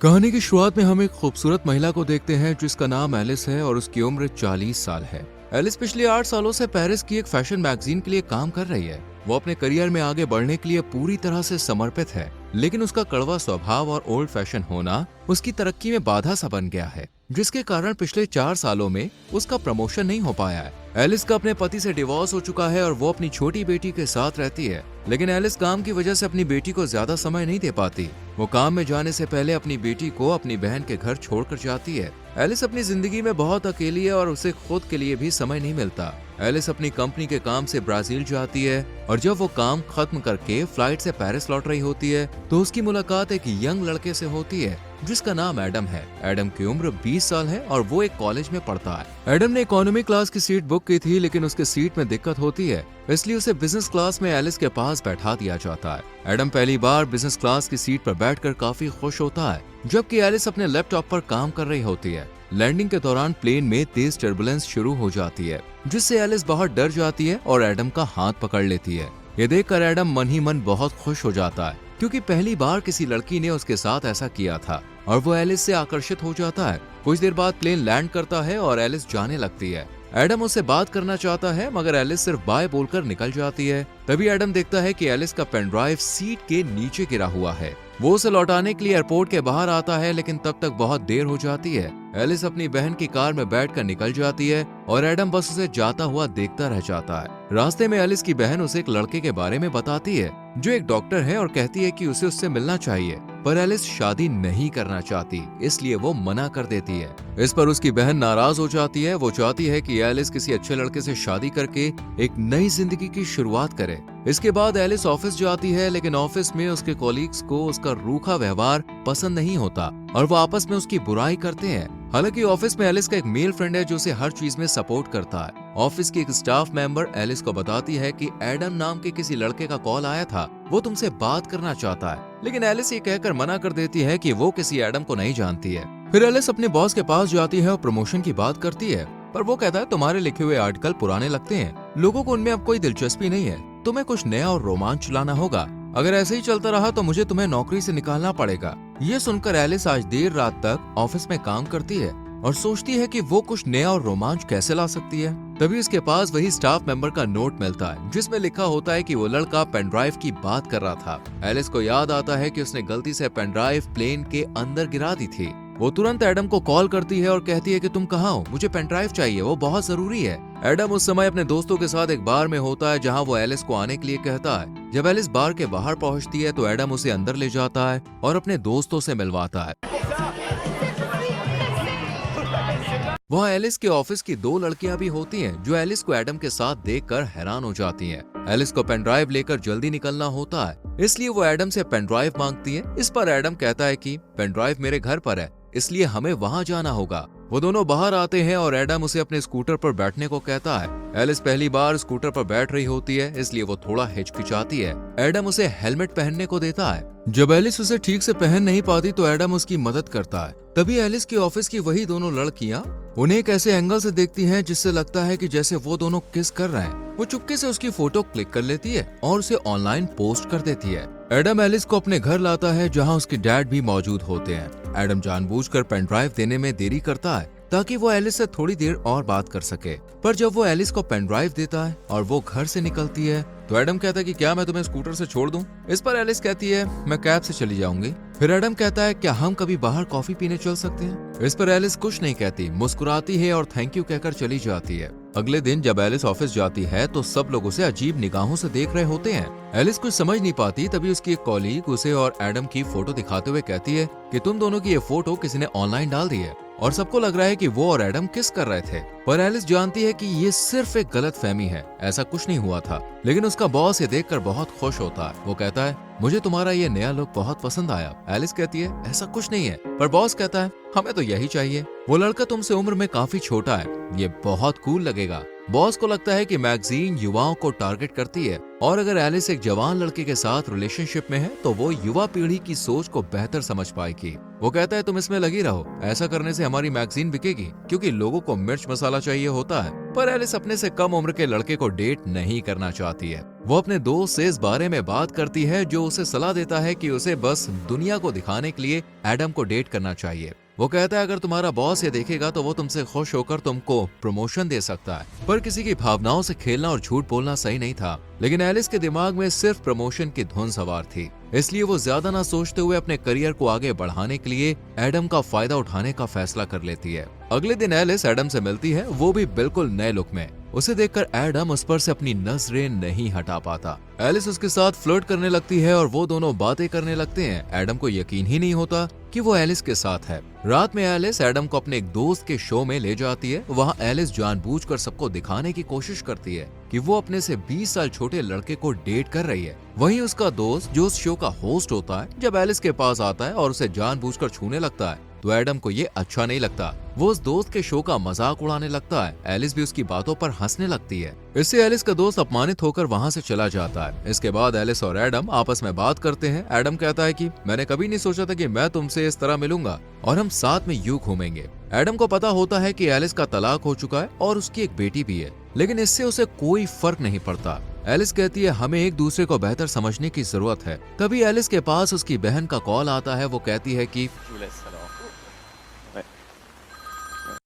कहानी की शुरुआत में हम एक खूबसूरत महिला को देखते हैं जिसका नाम एलिस है और उसकी उम्र 40 साल है। एलिस पिछले 8 सालों से पेरिस की एक फैशन मैगजीन के लिए काम कर रही है। वो अपने करियर में आगे बढ़ने के लिए पूरी तरह से समर्पित है, लेकिन उसका कड़वा स्वभाव और ओल्ड फैशन होना उसकी तरक्की में बाधा सा बन गया है, जिसके कारण पिछले 4 सालों में उसका प्रमोशन नहीं हो पाया है। एलिस का अपने पति से डिवोर्स हो चुका है और वो अपनी छोटी बेटी के साथ रहती है, लेकिन एलिस काम की वजह से अपनी बेटी को ज्यादा समय नहीं दे पाती। वो काम में जाने से पहले अपनी बेटी को अपनी बहन के घर छोड़कर जाती है। एलिस अपनी जिंदगी में बहुत अकेली है और उसे खुद के लिए भी समय नहीं मिलता। एलिस अपनी कंपनी के काम से ब्राजील जाती है और जब वो काम खत्म करके फ्लाइट से पेरिस लौट रही होती है तो उसकी मुलाकात एक यंग लड़के से होती है जिसका नाम एडम है। एडम की उम्र 20 साल है और वो एक कॉलेज में पढ़ता है। एडम ने इकोनॉमी क्लास की सीट बुक की थी, लेकिन उसके सीट में दिक्कत होती है, इसलिए उसे बिजनेस क्लास में एलिस के पास बैठा दिया जाता है। एडम पहली बार बिजनेस क्लास की सीट पर बैठकर काफी खुश होता है, जबकि एलिस अपने लैपटॉप पर काम कर रही होती है। लैंडिंग के दौरान प्लेन में तेज टर्बुलेंस शुरू हो जाती है, जिससे एलिस बहुत डर जाती है और एडम का हाथ पकड़ लेती है। ये देखकर एडम मन ही मन बहुत खुश हो जाता है, क्योंकि पहली बार किसी लड़की ने उसके साथ ऐसा किया था और वो एलिस से आकर्षित हो जाता है। कुछ देर बाद प्लेन लैंड करता है और एलिस जाने लगती है। एडम उससे बात करना चाहता है, मगर एलिस सिर्फ बाय बोलकर निकल जाती है। तभी एडम देखता है कि एलिस का पेन ड्राइव सीट के नीचे गिरा हुआ है। वो उसे लौटाने के लिए एयरपोर्ट के बाहर आता है, लेकिन तब तक बहुत देर हो जाती है। एलिस अपनी बहन की कार में बैठकर निकल जाती है और एडम बस उसे जाता हुआ देखता रह जाता है। रास्ते में एलिस की बहन उसे एक लड़के के बारे में बताती है जो एक डॉक्टर है और कहती है कि उसे उससे मिलना चाहिए, पर एलिस शादी नहीं करना चाहती, इसलिए वो मना कर देती है। इस पर उसकी बहन नाराज हो जाती है। वो चाहती है कि एलिस किसी अच्छे लड़के से शादी करके एक नई जिंदगी की शुरुआत करे। इसके बाद एलिस ऑफिस जाती है, लेकिन ऑफिस में उसके कॉलीग्स को उसका रूखा व्यवहार पसंद नहीं होता और वो आपस में उसकी बुराई करते हैं। हालांकि ऑफिस में एलिस का एक मेल फ्रेंड है जो उसे हर चीज में सपोर्ट करता है। ऑफिस की एक स्टाफ मेंबर एलिस को बताती है कि एडम नाम के किसी लड़के का कॉल आया था, वो तुमसे बात करना चाहता है, लेकिन एलिस ये कहकर मना कर देती है कि वो किसी एडम को नहीं जानती है। फिर एलिस अपने बॉस के पास जाती है और प्रमोशन की बात करती है, पर वो कहता है तुम्हारे लिखे हुए आर्टिकल पुराने लगते हैं, लोगों को उनमें अब कोई दिलचस्पी नहीं है, तुम्हें कुछ नया और रोमांच लाना होगा। अगर ऐसे ही चलता रहा तो मुझे तुम्हें नौकरी से निकालना पड़ेगा। ये सुनकर एलिस आज देर रात तक ऑफिस में काम करती है और सोचती है कि वो कुछ नया और रोमांच कैसे ला सकती है। तभी उसके पास वही स्टाफ मेंबर का नोट मिलता है जिसमें लिखा होता है कि वो लड़का पेन ड्राइव की बात कर रहा था। एलिस को याद आता है कि उसने गलती से पेन ड्राइव प्लेन के अंदर गिरा दी थी। वो तुरंत एडम को कॉल करती है और कहती है कि तुम कहाँ हो, मुझे पेन ड्राइव चाहिए, वो बहुत जरूरी है। एडम उस समय अपने दोस्तों के साथ एक बार में होता है जहाँ वो एलिस को आने के लिए कहता है। जब एलिस बार के बाहर पहुँचती है तो एडम उसे अंदर ले जाता है और अपने दोस्तों से मिलवाता है। वहाँ एलिस के ऑफिस की 2 लड़कियां भी होती हैं जो एलिस को एडम के साथ देखकर हैरान हो जाती हैं। एलिस को पेन ड्राइव लेकर जल्दी निकलना होता है, इसलिए वो एडम से पेन ड्राइव मांगती है। इस पर एडम कहता है कि पेन ड्राइव मेरे घर पर है, इसलिए हमें वहाँ जाना होगा। वो दोनों बाहर आते हैं और एडम उसे अपने स्कूटर पर बैठने को कहता है। एलिस पहली बार स्कूटर पर बैठ रही होती है, इसलिए वो थोड़ा हिचकिचाती है। एडम उसे हेलमेट पहनने को देता है। जब एलिस उसे ठीक से पहन नहीं पाती तो एडम उसकी मदद करता है। तभी एलिस के ऑफिस की वही दोनों लड़कियां उन्हें एक ऐसे एंगल से देखती हैं जिससे लगता है कि जैसे वो दोनों किस कर रहे हैं। वो चुपके से उसकी फोटो क्लिक कर लेती है और उसे ऑनलाइन पोस्ट कर देती है। एडम एलिस को अपने घर लाता है जहां उसके डैड भी मौजूद होते हैं। एडम जानबूझकर पेन ड्राइव देने में देरी करता है ताकि वो एलिस से थोड़ी देर और बात कर सके, पर जब वो एलिस को पेन ड्राइव देता है और वो घर से निकलती है तो एडम कहता है कि क्या मैं तुम्हें स्कूटर से छोड़ दूं? इस पर एलिस कहती है मैं कैब से चली जाऊंगी। फिर एडम कहता है क्या हम कभी बाहर कॉफी पीने चल सकते हैं? इस पर एलिस कुछ नहीं कहती, मुस्कुराती है और थैंक यू कहकर चली जाती है। अगले दिन जब एलिस ऑफिस जाती है तो सब लोग उसे अजीब निगाहों से देख रहे होते हैं। एलिस कुछ समझ नहीं पाती, तभी उसकी एक कॉलीग उसे और एडम की फोटो दिखाते हुए कहती है कि तुम दोनों की ये फोटो किसी ने ऑनलाइन डाल दी है और सबको लग रहा है कि वो और एडम किस कर रहे थे। पर एलिस जानती है कि ये सिर्फ एक गलतफहमी है, ऐसा कुछ नहीं हुआ था। लेकिन उसका बॉस ये देखकर बहुत खुश होता है। वो कहता है मुझे तुम्हारा ये नया लुक बहुत पसंद आया। एलिस कहती है ऐसा कुछ नहीं है, पर बॉस कहता है हमें तो यही चाहिए। वो लड़का तुमसे उम्र में काफी छोटा है, ये बहुत कूल लगेगा। बॉस को लगता है कि मैगजीन युवाओं को टारगेट करती है और अगर एलिस एक जवान लड़के के साथ रिलेशनशिप में है तो वो युवा पीढ़ी की सोच को बेहतर समझ पाएगी। वो कहता है तुम इसमें लगी रहो, ऐसा करने से हमारी मैगजीन बिकेगी क्योंकि लोगों को मिर्च मसाला चाहिए होता है। पर एलिस अपने से कम उम्र के लड़के को डेट नहीं करना चाहती है। वो अपने दोस्त से इस बारे में बात करती है जो उसे सलाह देता है कि उसे बस दुनिया को दिखाने के लिए एडम को डेट करना चाहिए। वो कहता है अगर तुम्हारा बॉस ये देखेगा तो वो तुमसे खुश होकर तुमको प्रमोशन दे सकता है। पर किसी की भावनाओं से खेलना और झूठ बोलना सही नहीं था, लेकिन एलिस के दिमाग में सिर्फ प्रमोशन की धुन सवार थी। इसलिए वो ज्यादा ना सोचते हुए अपने करियर को आगे बढ़ाने के लिए एडम का फायदा उठाने का फैसला कर लेती है। अगले दिन एलिस एडम से मिलती है, वो भी बिल्कुल नए लुक में। उसे देखकर एडम उस पर से अपनी नजरें नहीं हटा पाता। एलिस उसके साथ फ्लर्ट करने लगती है और वो दोनों बातें करने लगते हैं। एडम को यकीन ही नहीं होता कि वो एलिस के साथ है। रात में एलिस एडम को अपने एक दोस्त के शो में ले जाती है। वहाँ एलिस जानबूझकर सबको दिखाने की कोशिश करती है कि वो अपने से 20 साल छोटे लड़के को डेट कर रही है। वहीं उसका दोस्त जो उस शो का होस्ट होता है, जब एलिस के पास आता है और उसे जानबूझकर छूने लगता है तो एडम को ये अच्छा नहीं लगता। वो उस दोस्त के शो का मजाक उड़ाने लगता है। एलिस भी उसकी बातों पर हंसने लगती है। इससे एलिस का दोस्त अपमानित होकर वहाँ से चला जाता है। इसके बाद एलिस और एडम आपस में बात करते हैं। एडम कहता है कि मैंने कभी नहीं सोचा था कि मैं तुमसे इस तरह मिलूंगा और हम साथ में यूं घूमेंगे। एडम को पता होता है कि एलिस का तलाक हो चुका है और उसकी एक बेटी भी है, लेकिन इससे उसे कोई फर्क नहीं पड़ता। एलिस कहती है हमें एक दूसरे को बेहतर समझने की जरूरत है। तभी एलिस के पास उसकी बहन का कॉल आता है। वो कहती है कि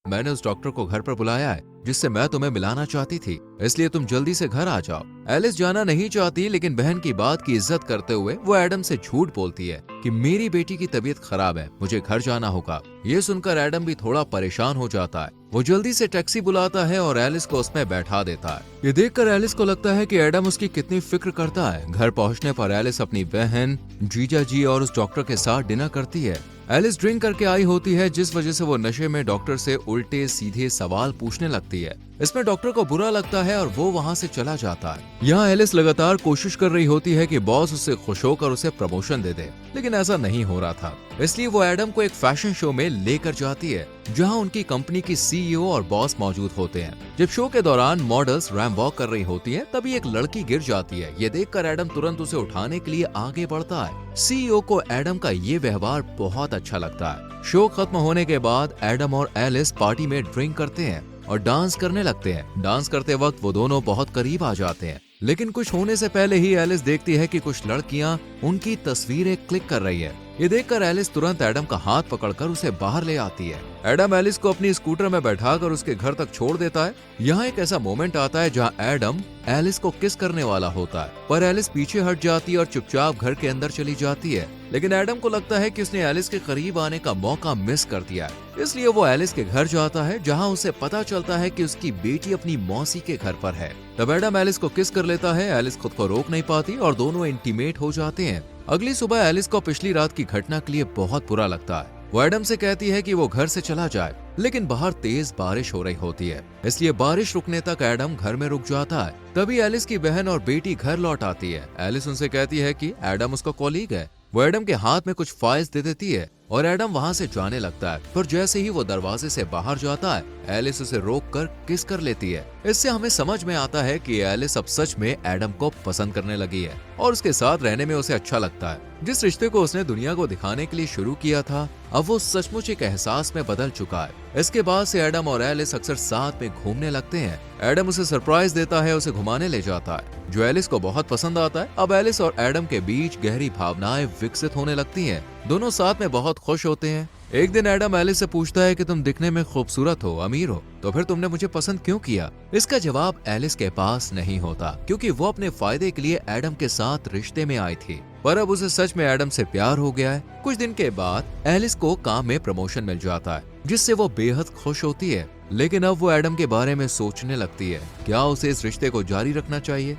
मैंने उस डॉक्टर को घर पर बुलाया है जिससे मैं तुम्हें मिलाना चाहती थी, इसलिए तुम जल्दी से घर आ जाओ। एलिस जाना नहीं चाहती, लेकिन बहन की बात की इज्जत करते हुए वो एडम से झूठ बोलती है कि मेरी बेटी की तबीयत खराब है, मुझे घर जाना होगा। ये सुनकर एडम भी थोड़ा परेशान हो जाता है। वो जल्दी से टैक्सी बुलाता है और एलिस को उसमें बैठा देता है। ये देखकर एलिस को लगता है कि एडम उसकी कितनी फिक्र करता है। घर पहुंचने पर एलिस अपनी बहन, जीजा जी और उस डॉक्टर के साथ डिनर करती है। एलिस ड्रिंक करके आई होती है, जिस वजह से वो नशे में डॉक्टर से उल्टे सीधे सवाल पूछने लगती है। इसमें डॉक्टर को बुरा लगता है और वो वहाँ से चला जाता है। यहाँ एलिस लगातार कोशिश कर रही होती है कि बॉस उससे खुश होकर उसे प्रमोशन दे दे, लेकिन ऐसा नहीं हो रहा था। इसलिए वो एडम को एक फैशन शो में लेकर जाती है जहाँ उनकी कंपनी की सीईओ और बॉस मौजूद होते हैं। जब शो के दौरान मॉडल्स रैंप वॉक कर रही होती है, तभी एक लड़की गिर जाती है। ये देखकर एडम तुरंत उसे उठाने के लिए आगे बढ़ता है। सीईओ को एडम का ये व्यवहार बहुत अच्छा लगता है। शो खत्म होने के बाद एडम और एलिस पार्टी में ड्रिंक करते हैं और डांस करने लगते हैं। डांस करते वक्त वो दोनों बहुत करीब आ जाते हैं, लेकिन कुछ होने से पहले ही एलिस देखती है कि कुछ लड़कियां उनकी तस्वीरें क्लिक कर रही है। ये देखकर एलिस तुरंत एडम का हाथ पकड़कर उसे बाहर ले आती है। एडम एलिस को अपनी स्कूटर में बैठाकर उसके घर तक छोड़ देता है। यहाँ एक ऐसा मोमेंट आता है जहाँ एडम एलिस को किस करने वाला होता है, पर एलिस पीछे हट जाती है और चुपचाप घर के अंदर चली जाती है। लेकिन एडम को लगता है कि उसने एलिस के करीब आने का मौका मिस कर दिया है, इसलिए वो एलिस के घर जाता है जहाँ उसे पता चलता है कि उसकी बेटी अपनी मौसी के घर पर है। तब एडम एलिस को किस कर लेता है। एलिस खुद को रोक नहीं पाती और दोनों इंटीमेट हो जाते हैं। अगली सुबह एलिस को पिछली रात की घटना के लिए बहुत बुरा लगता है। वो एडम से कहती है कि वो घर से चला जाए, लेकिन बाहर तेज बारिश हो रही होती है, इसलिए बारिश रुकने तक एडम घर में रुक जाता है। तभी एलिस की बहन और बेटी घर लौट आती है। एलिस उनसे कहती है कि एडम उसका कॉलीग है। वो एडम के हाथ में कुछ फाइल्स दे देती है और एडम वहाँ से जाने लगता है, पर जैसे ही वो दरवाजे से बाहर जाता है, एलिस उसे रोककर किस कर लेती है। इससे हमें समझ में आता है कि एलिस अब सच में एडम को पसंद करने लगी है और उसके साथ रहने में उसे अच्छा लगता है। जिस रिश्ते को उसने दुनिया को दिखाने के लिए शुरू किया था, अब वो सचमुच एक एहसास में बदल चुका है। इसके बाद से एडम और एलिस अक्सर साथ में घूमने लगते हैं। एडम उसे सरप्राइज देता है, उसे घुमाने ले जाता है, जो एलिस को बहुत पसंद आता है। अब एलिस और एडम के बीच गहरी भावनाएं विकसित होने लगती हैं। दोनों साथ में बहुत खुश होते हैं। एक दिन एडम एलिस से पूछता है कि तुम दिखने में खूबसूरत हो, अमीर हो, तो फिर तुमने मुझे पसंद क्यों किया? इसका जवाब एलिस के पास नहीं होता, क्योंकि वो अपने फायदे के लिए एडम के साथ रिश्ते में आई थी, पर अब उसे सच में एडम से प्यार हो गया है। कुछ दिन के बाद एलिस को काम में प्रमोशन मिल जाता है, जिससे वो बेहद खुश होती है। लेकिन अब वो एडम के बारे में सोचने लगती है, क्या उसे इस रिश्ते को जारी रखना चाहिए?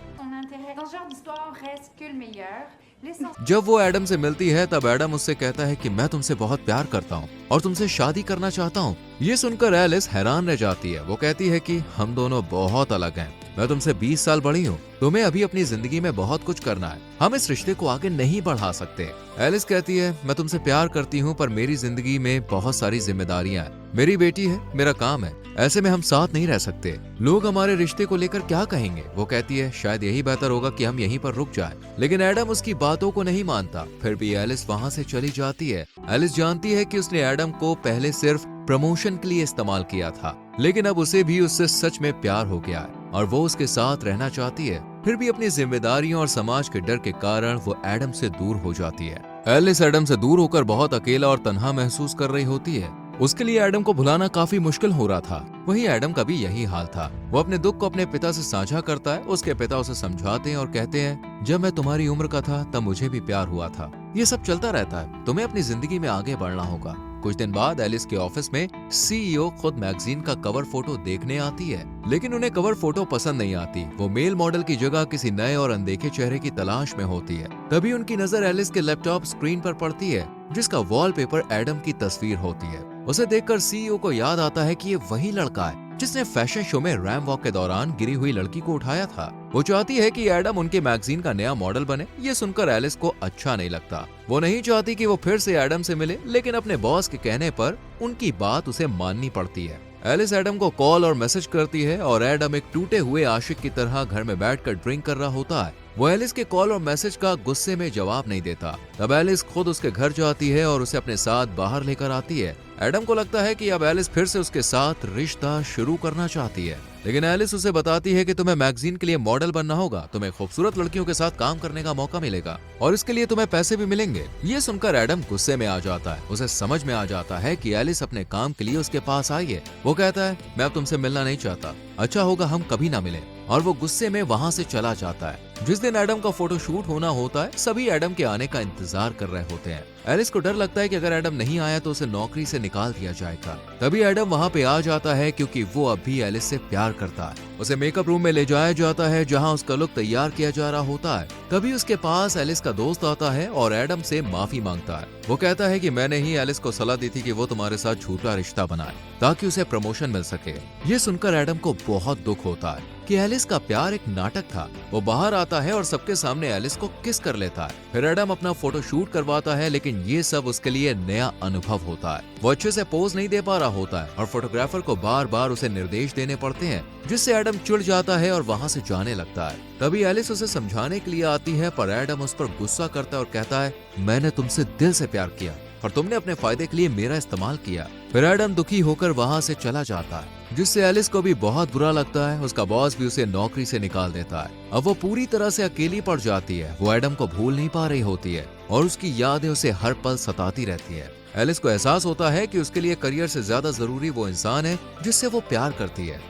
जब वो एडम से मिलती है, तब एडम उससे कहता है कि मैं तुमसे बहुत प्यार करता हूँ और तुमसे शादी करना चाहता हूँ। ये सुनकर एलिस हैरान रह जाती है। वो कहती है कि हम दोनों बहुत अलग हैं। मैं तुमसे 20 साल बड़ी हूँ, तुम्हें अभी अपनी जिंदगी में बहुत कुछ करना है, हम इस रिश्ते को आगे नहीं बढ़ा सकते। एलिस कहती है, मैं तुमसे प्यार करती हूँ, पर मेरी जिंदगी में बहुत सारी जिम्मेदारियां हैं, मेरी बेटी है, मेरा काम है, ऐसे में हम साथ नहीं रह सकते। लोग हमारे रिश्ते को लेकर क्या कहेंगे? वो कहती है शायद यही बेहतर होगा कि हम यहीं पर रुक जाएं। लेकिन एडम उसकी बातों को नहीं मानता। फिर भी एलिस वहाँ से चली जाती है। एलिस जानती है कि उसने एडम को पहले सिर्फ प्रमोशन के लिए इस्तेमाल किया था, लेकिन अब उसे भी उससे सच में प्यार हो गया है और वो उसके साथ रहना चाहती है। फिर भी अपनी जिम्मेदारियों और समाज के डर के कारण वो एडम से दूर हो जाती है। एलिस एडम से दूर होकर बहुत अकेला और तन्हा महसूस कर रही होती है। उसके लिए एडम को भुलाना काफी मुश्किल हो रहा था। वहीं एडम का भी यही हाल था। वो अपने दुख को अपने पिता से साझा करता है। उसके पिता उसे समझाते हैं और कहते हैं, जब मैं तुम्हारी उम्र का था तब मुझे भी प्यार हुआ था। ये सब चलता रहता है, तुम्हें अपनी जिंदगी में आगे बढ़ना होगा। कुछ दिन बाद एलिस के ऑफिस में सीईओ खुद मैगजीन का कवर फोटो देखने आती है, लेकिन उन्हें कवर फोटो पसंद नहीं आती। वो मेल मॉडल की जगह किसी नए और अनदेखे चेहरे की तलाश में होती है। तभी उनकी नजर एलिस के लैपटॉप स्क्रीन पर पड़ती है, जिसका वॉलपेपर एडम की तस्वीर होती है। उसे देखकर सीईओ को याद आता है कि ये वही लड़का है जिसने फैशन शो में रैम वॉक के दौरान गिरी हुई लड़की को उठाया था। वो चाहती है कि एडम उनके मैगजीन का नया मॉडल बने। ये सुनकर एलिस को अच्छा नहीं लगता। वो नहीं चाहती कि वो फिर से एडम से मिले, लेकिन अपने बॉस के कहने पर उनकी बात उसे माननी पड़ती है। एलिस एडम को कॉल और मैसेज करती है और एडम एक टूटे हुए आशिक की तरह घर में बैठकर ड्रिंक कर रहा होता है। वो एलिस के कॉल और मैसेज का गुस्से में जवाब नहीं देता। तब एलिस खुद उसके घर जाती है और उसे अपने साथ बाहर लेकर आती है। एडम को लगता है कि अब एलिस फिर से उसके साथ रिश्ता शुरू करना चाहती है, लेकिन एलिस उसे बताती है कि तुम्हें मैगजीन के लिए मॉडल बनना होगा, तुम्हें खूबसूरत लड़कियों के साथ काम करने का मौका मिलेगा और इसके लिए तुम्हें पैसे भी मिलेंगे। ये सुनकर एडम गुस्से में आ जाता है। उसे समझ में आ जाता है कि एलिस अपने काम के लिए उसके पास आई है। वो कहता है, मैं अब तुमसे मिलना नहीं चाहता, अच्छा होगा हम कभी ना मिलें, और वो गुस्से में वहाँ से चला जाता है। जिस दिन एडम का फोटो शूट होना होता है, सभी एडम के आने का इंतजार कर रहे होते हैं। एलिस को डर लगता है कि अगर एडम नहीं आया तो उसे नौकरी से निकाल दिया जाएगा। तभी एडम वहाँ पे आ जाता है क्योंकि वो अब भी एलिस से प्यार करता है। उसे मेकअप रूम में ले जाया जाता है जहाँ उसका लुक तैयार किया जा रहा होता है। तभी उसके पास एलिस का दोस्त आता है और एडम से माफी मांगता है। वो कहता है कि मैंने ही एलिस को सलाह दी थी कि वो तुम्हारे साथ झूठा रिश्ता बनाए ताकि उसे प्रमोशन मिल सके। ये सुनकर एडम को बहुत दुख होता है कि एलिस का प्यार एक नाटक था। वो बाहर आता है और सबके सामने एलिस को किस कर लेता है। फिर एडम अपना फोटो शूट करवाता है, लेकिन ये सब उसके लिए नया अनुभव होता है। वो अच्छे से पोज नहीं दे पा रहा होता है और फोटोग्राफर को बार बार उसे निर्देश देने पड़ते हैं, जिससे एडम चिढ़ जाता है और वहाँ से जाने लगता है। तभी एलिस उसे समझाने के लिए आती है, पर एडम उस पर गुस्सा करता है और कहता है, मैंने तुमसे दिल से प्यार किया और तुमने अपने फायदे के लिए मेरा इस्तेमाल किया। फिर एडम दुखी होकर वहाँ से चला जाता है, जिससे एलिस को भी बहुत बुरा लगता है। उसका बॉस भी उसे नौकरी से निकाल देता है। अब वो पूरी तरह से अकेली पड़ जाती है। वो एडम को भूल नहीं पा रही होती है और उसकी यादें उसे हर पल सताती रहती है। एलिस को एहसास होता है कि उसके लिए करियर से ज्यादा जरूरी वो इंसान है जिससे वो प्यार करती है।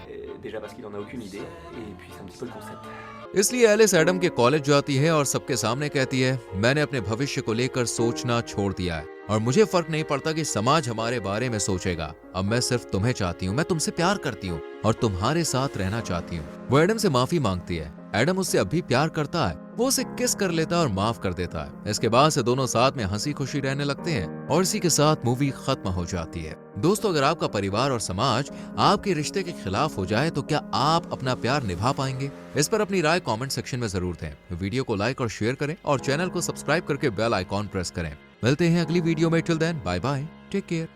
इसलिए एलिस एडम के कॉलेज जाती है और सबके सामने कहती है, मैंने अपने भविष्य को लेकर सोचना छोड़ दिया है और मुझे फर्क नहीं पड़ता कि समाज हमारे बारे में सोचेगा। अब मैं सिर्फ तुम्हें चाहती हूँ, मैं तुमसे प्यार करती हूँ और तुम्हारे साथ रहना चाहती हूँ। वो एडम से माफी मांगती है। एडम उससे अब भी प्यार करता है। वो उसे किस कर लेता है और माफ कर देता है। इसके बाद से दोनों साथ में हंसी खुशी रहने लगते हैं और इसी के साथ मूवी खत्म हो जाती है। दोस्तों, अगर आपका परिवार और समाज आपके रिश्ते के खिलाफ हो जाए तो क्या आप अपना प्यार निभा पाएंगे? इस पर अपनी राय कमेंट सेक्शन में जरूर दें। वीडियो को लाइक और शेयर करें और चैनल को सब्सक्राइब करके बेल आइकॉन प्रेस करें। मिलते हैं अगली वीडियो में। Till then, bye bye, take care.